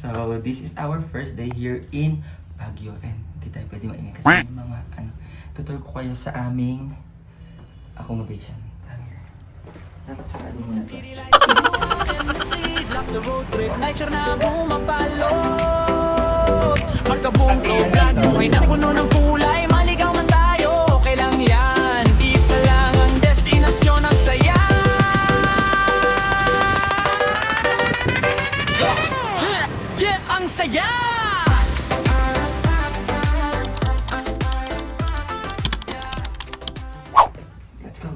So, this is our first day here in Baguio and hindi tayo pwede maingay kasi may mga tutur ko kayo sa aming accommodation. Come here. Dapat sarado muna to. Nature na bumapalo Markabong vlog buhay na puno ng kulay Maligaw man tayo, okay lang yan Isa lang ang destinasyon ng saya Yeah, ang saya! Let's go!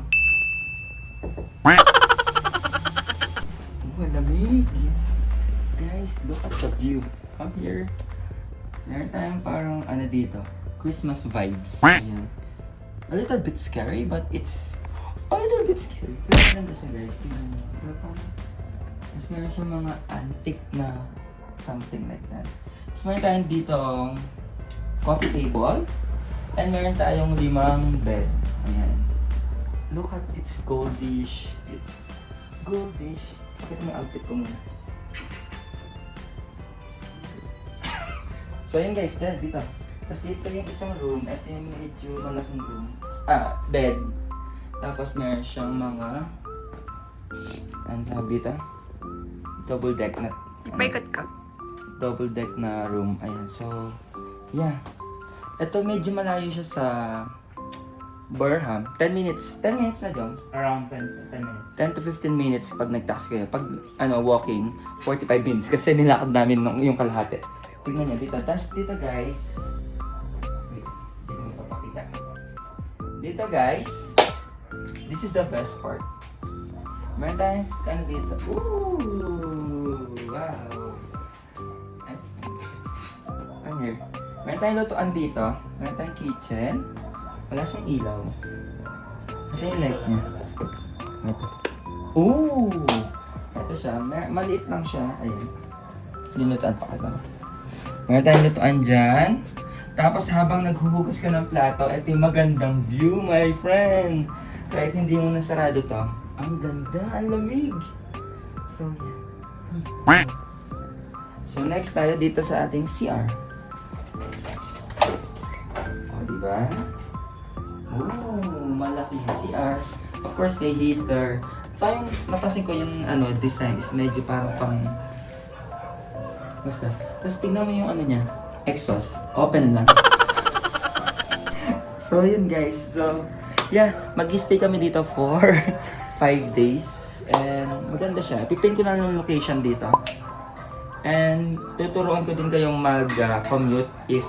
Malamig! Guys, look at the view. Come here. Meron tayong parang dito, Christmas vibes. Ayan. A little bit scary, but it's a little bit scary. Pero maganda siya guys. Tingnan niyo. Pero parang mas meron siyang mga antique na something like that. Tapos meron tayong dito coffee table. And meron tayong 5 bed. Ayan. Look at it's goldish. It's goldish. Pakita mo yung outfit ko muna. So yun guys, dito. Tapos dito yung isang room. Ito yung medyo malaking room. Bed. Tapos meron siyang mga ano tawag dito? Double deck na Paikot ka. double deck na room. Ayan. So, yeah. Ito medyo malayo siya sa Burham. 10 minutes. 10 minutes na, Joms? Around 10 minutes. 10 to 15 minutes pag nag-taxi kayo. Pag walking, 45 minutes. Kasi nilakad namin yung kalahati. Tingnan nyo dito. Tapos dito guys. Wait. Dito mo papakita. Dito guys. This is the best part. Meron tayong dito. Ooh! Wow! Ay. Come here. Meron tayong lutuan dito. Meron tayong kitchen. Wala siyang ilaw. Kasi yung light niya. Ito. Ooh! Ito siya. Maliit lang siya. Ayan. Nilutuan pa ka. Meron tayong lutuan dyan. Tapos habang naghuhugas ka ng plato, ito yung magandang view, my friend. Kahit hindi mo nasarado to. Ang ganda, ang lamig. So, yeah. So, next tayo dito sa ating CR. O, diba? Oh, malaki yung CR. Of course, may heater. So, yung napansin ko yung design is medyo parang pang... Basta. Tapos tignan mo yung niya, exhaust. Open lang. So, yun guys. So, yeah, mag-stay kami dito for 5 days. And maganda siya. Pipin ko na yung location dito. And tuturuan ko din kayong mag-commute if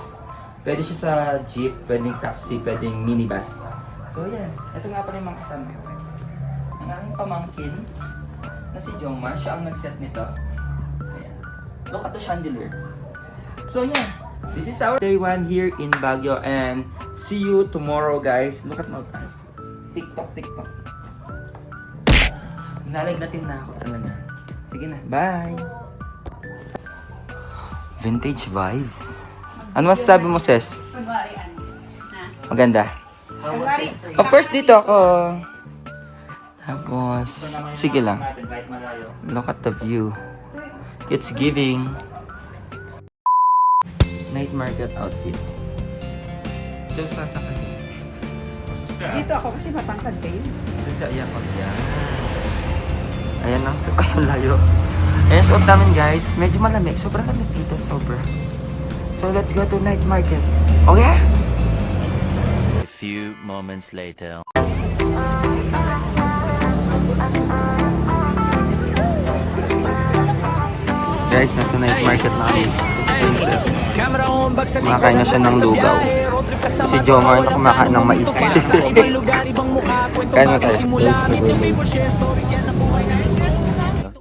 pwede siya sa jeep, pwedeng taxi, pwedeng minibus. So, yeah. Ito nga pala yung mga kasama ko. Ang aking pamangkin na si Jomar, siya ang nag-set nito. Ayan. Look at the chandelier. So, yeah. This is our day 1 here in Baguio and see you tomorrow, guys. Look at my TikTok. Nalagnatin na ako talaga. Sige na. Bye! Vintage vibes. Ano masasabi mo, Ses? Maganda. Of course, dito ako. Tapos, sige lang. Look at the view. It's giving night market outfit. Diyos na sa kanya. Dito ako kasi matangkad kayo. Dito, ayan ko. Ayan ang ayan layo. Ayan suot namin guys. Medyo malamig. Sobrang lamig dito. Sobra. So let's go to night market. Okay? A few moments later. Guys, nasa night market na kami. Si Princess. Kumakain Kumakain na siya ng lugaw. Si Jomar na kumakain ng mais. Kain mo tayo.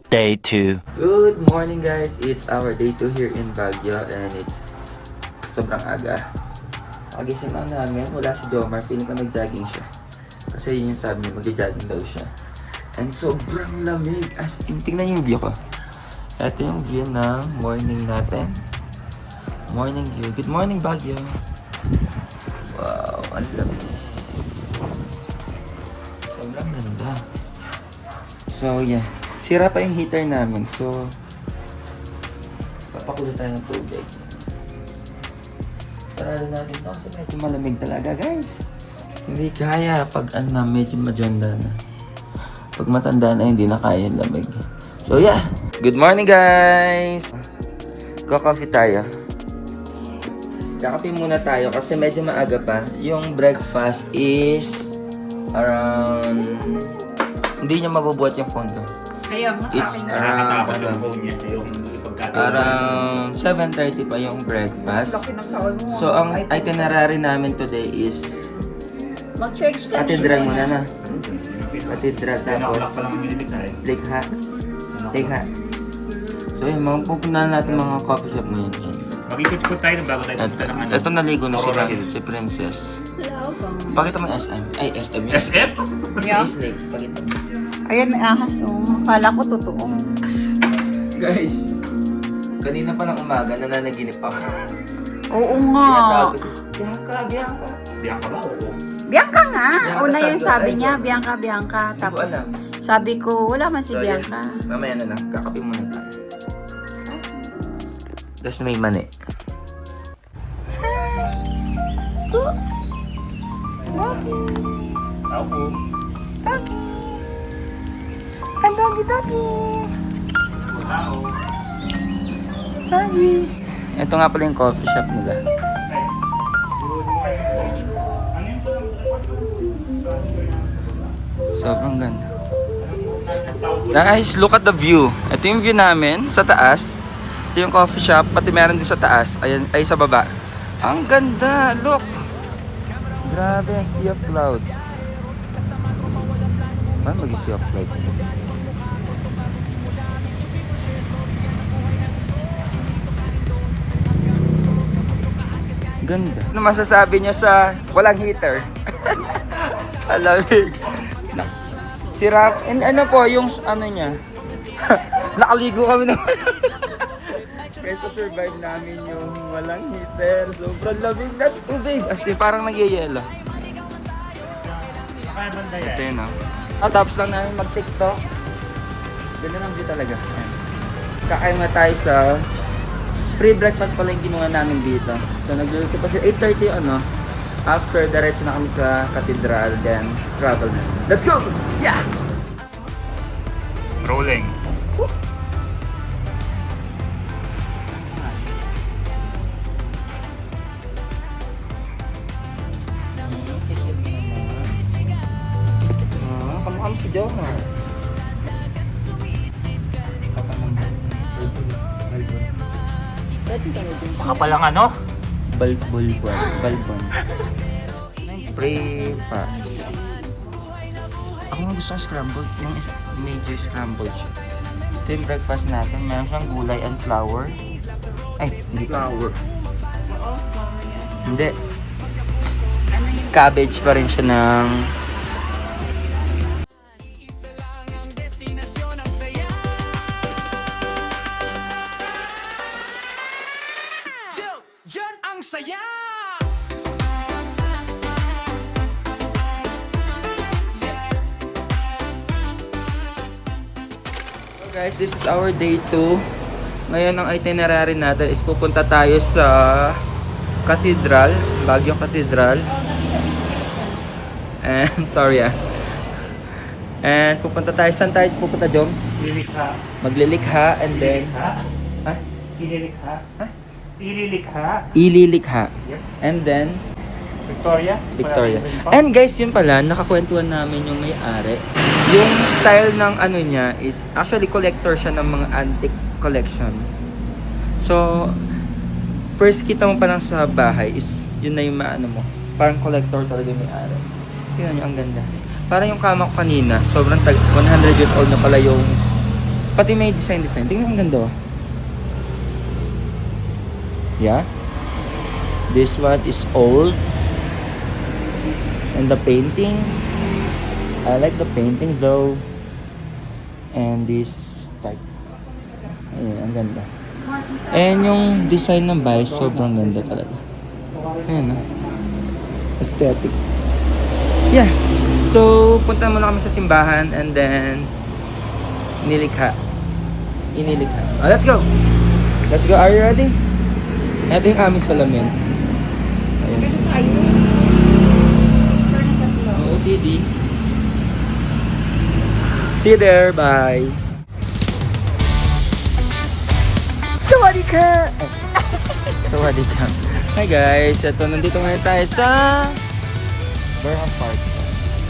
Day 2. Good morning guys. It's our day 2 here in Baguio and it's sobrang aga. Pagising lang namin, wala si Jomar. Feeling ko nag-jogging siya. Kasi yun yung sabi niya, mag-jogging daw siya. And sobrang lamig. As in, tingnan niyo yung view ko. Ito yung view ng morning natin. Morning view. Good morning, Baguio. Wow, ang lamig. Sobrang ganda. So, yeah. Sira pa yung heater namin. So, Papakulo tayo ng tubig. Sarado natin ito kasi medyo malamig talaga, guys. Hindi kaya pag medyo maganda na. Pag matanda na, hindi na kaya yung lamig. So yeah, good morning guys! Coffee tayo. Kakape muna tayo kasi medyo maaga pa. Yung breakfast is around... Hindi niya mabubuhat yung phone ko. Kaya nga sa It's akin na. around, Yung phone niya, yung pagkataon. around 7:30 pa yung breakfast. Laki ng saol mo. So ang itinerary namin today is Mag-change ka. Cathedral muna na. Cathedral tapos pa lang ang nililikay. Likha. Likha. So yun, mga pupuntahan natin mga coffee shop ngayon dyan. Makikipot tayo bago tayo pupunta ng ano. Ito naligo na Aurora sila, Hills. si Princess. Hello, bang. Pakita mo yung SM. Ay, SM yun. SF? Yeah. Snake, pakita mo. Ayan, may ahas oh. Akala ko totoo. Guys, kanina pa ng umaga nananaginip ako. Oo Tinatawag nga. ko si Bianca, Bianca. Biyak ka ba? Oo. Bianca nga. Bianca Una yung Sandro, sabi ay, niya, Bianca. Bianca, Bianca. Hindi ko Tapos alam. sabi ko, wala man si So, Bianca. yes, mamaya na lang, kakape muna tayo. Tapos may mani. Ako. Ito nga pala yung coffee shop nila. Sobrang ganda. Guys, look at the view. Ito yung view namin sa taas. Ito yung coffee shop, pati meron din sa taas. Ayan, ay sa baba. Ang ganda, look. Grabe, sea of clouds. Paano mag-sea of clouds? Ganda. Ano masasabi nyo sa walang heater? Alamig. Si Rap, and ano po yung ano niya? Nakaligo kami naman. Guys, survive namin yung walang heater. Sobrang lamig na tubig. As in, parang nagyayelo. Ito yun, no? Tapos lang namin mag-tiktok. Ganda lang view talaga. Ayan. Kakain nga tayo sa free breakfast pala yung ginawa namin dito. So nagluluto pa sila 8:30 yung ano. After, diretso na kami sa cathedral, then travel na. Let's go! Yeah! Rolling. Kamukha mo si Jomar. Baka palang ano? Balbon. Breakfast. Ako nga gusto ng scrambled, yung medyo scrambled siya. Ito yung breakfast natin. Meron siyang gulay and flour. Ay, hindi flour. Hindi. Cabbage pa rin siya ng... Diyan ang saya! So guys, this is our day 2. Ngayon ang itinerary natin is pupunta tayo sa Cathedral, Baguio Cathedral. And sorry And pupunta tayo, saan tayo pupunta, Joms? Lilikha. Maglilikha and then... Ha? Ililikha. Ha? Ililikha. Ililikha. Yep. And then, Victoria. Victoria. Wala pa. And guys, yun pala, nakakwentuhan namin yung may-ari. Yung style ng ano niya is, actually collector siya ng mga antique collection. So, first kita mo pa lang sa bahay is, yun na yung maano mo. Parang collector talaga yung may-ari. Yun yung ang ganda. Parang yung kama ko kanina, sobrang 100 years old na pala yung, pati may design. Tingnan ang ganda oh. Yeah. This one is old. And the painting, I like the painting though. And this type. Ayun, ang ganda. And yung design ng bahay, sobrang ganda talaga. Ayun ah. Aesthetic. Yeah. So, punta muna kami sa simbahan and then inilikha. Oh, let's go! Let's go. Are you ready? Ito yung aming salamin. Ayun. OOTD. See you there. Bye. Sawadika! Oh. Sawadika. Hi guys. Ito, nandito ngayon tayo sa Burham Park.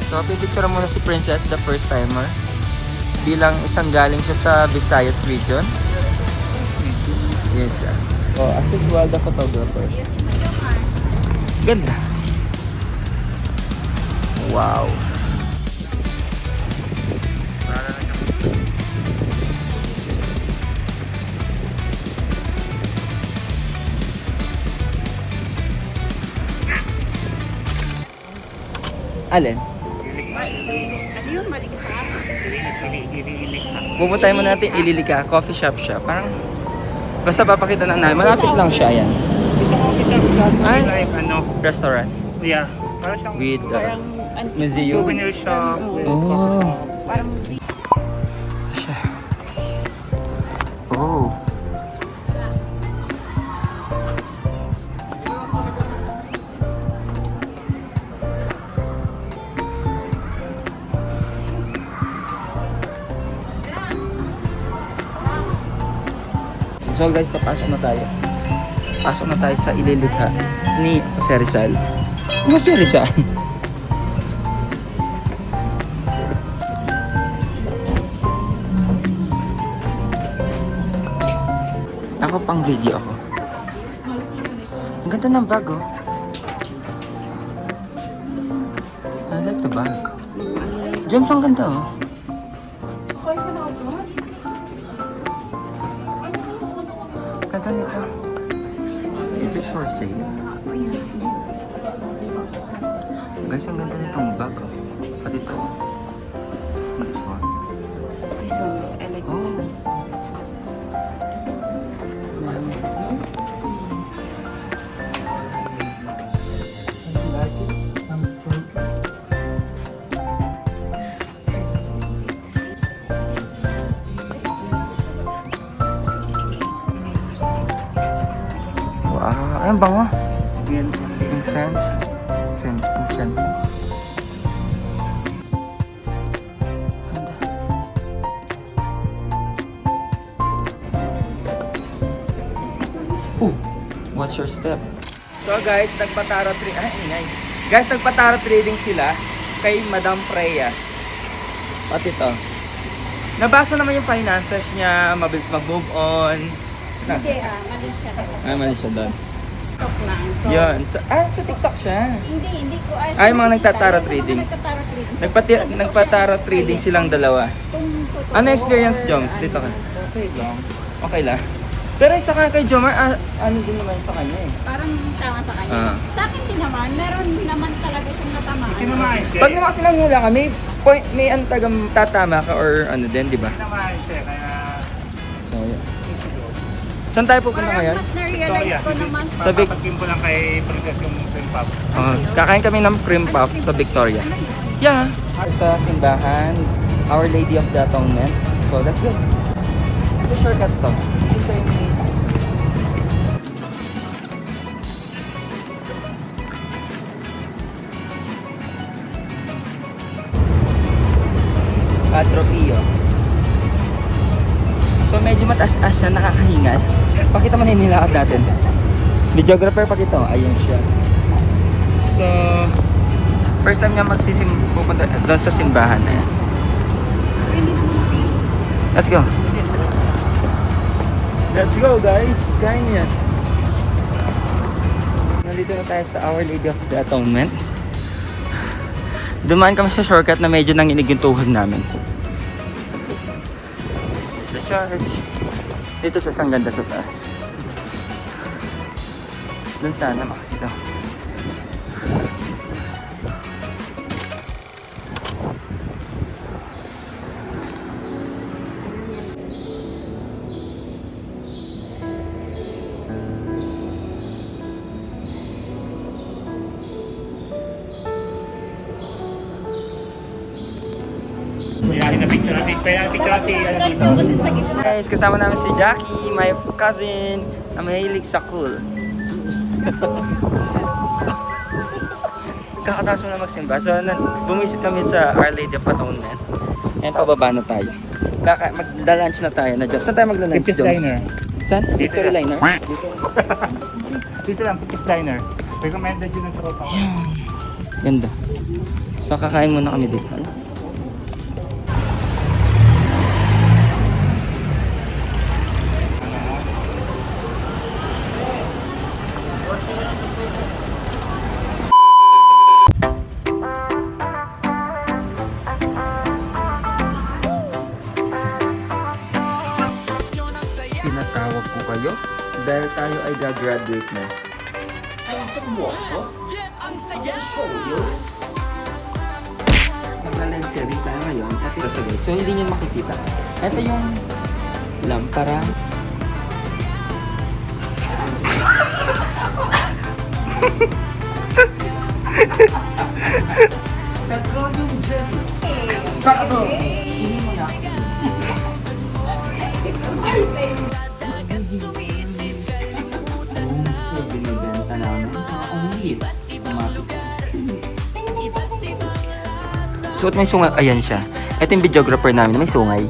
So, pipicture muna si Princess, the first timer. Bilang isang galing siya sa Visayas region. Yes, siya. Oh, as usual, the photographer. Ganda. Wow. Alin? Ayun, balik ka. Pupuntahin mo natin Ililika, coffee shop siya. Parang, basta papakita na namin. Malapit lang siya, yan. Gusto ko kita Ay. like ano, Restaurant. yeah. Parang siyang With museum. souvenir shop. With Oh. photo shop. Siya. Oh. So guys, papasok na tayo. Pasok na tayo sa Ililikha ni Jose Rizal. Jose Rizal. Ako pang video ako. Ang ganda ng bag oh. I like the bag. James, ang ganda oh. Ganda nito. Is it for sale? Guys, ang ganda nitong bag oh. Pati ito. This one. This one is I like this Oh. one. Wow, ay, ang bango. Yan. Incense. Incense. Ganda. Ooh, watch your step. So guys, nagpatara Guys, nagpatara trading sila kay Madam Freya. Pati ito. Nabasa naman yung finances niya, mabilis mag-move on. Hindi mali siya. Ay, mali siya doon. TikTok lang. So, Yun. Sa TikTok siya. hindi ko. Ay, mga nagtatara trading. Nagtatara trading. Nagpatara trading silang dalawa. Ano experience, Joms? Dito ka. Okay lang. Okay lang. Pero sa kay Jomar, ano din naman sa kanya eh. Parang tama sa kanya. Ah. Sa akin din naman, meron naman talaga siyang natamaan. Tinamaan siya. Pag naman kasi nanghula ka, may antagang tatama ka or ano din, di ba? Tinamaan siya, kaya... So, yeah. Saan tayo pupunta Parang ngayon? mas na-realize ko naman sa Sa Vic- Papagpim ko lang kay Princess yung cream puff. Kakain kami ng cream puff sa Victoria. Yeah. Sa simbahan, Our Lady of the Atonement. So, let's go. Ito shortcut to. Ito siya yung... Padre Pio. So medyo mataas-taas siya, nakakahingal. Pakita mo na yung nilakad natin. Videographer, pakita mo. Ayun siya. So, first time niya pupunta doon sa simbahan na yan. Let's go. Let's go guys. Kain niya. Nandito na tayo sa Our Lady of the Atonement. Dumaan kami sa shortcut na medyo nanginig yung tuhod namin. Sa church. Dito sa isang ganda sa taas. Doon sana makita. Pinapicture natin. Kaya picture natin dito. Ako din sa gitna. Guys, kasama namin si Jackie, my cousin, na mahilig sa cool. Kakataas mo na magsimba. So, bumisit kami sa Our Lady of Atonement. Ngayon, pababa na tayo. Magla-lunch na tayo na dyan. Saan tayo magla-lunch, Pipis Jones? Diner. Saan? Victory Liner? Dito lang, Pipis Diner. Recommended yun ng tropa ko. Ganda. So, kakain muna kami dito. Ano? Pinatawag ko kayo dahil tayo ay gagraduate na. Magla-live sharing tayo ngayon. At ito sa guys. So hindi nyo makikita. Ito yung lampara. Petroleum jelly. Pardon. Hindi mo na. Binibenta namin. Only. Suot mo yung sungay. Ayan siya. Ito yung videographer namin. May sungay.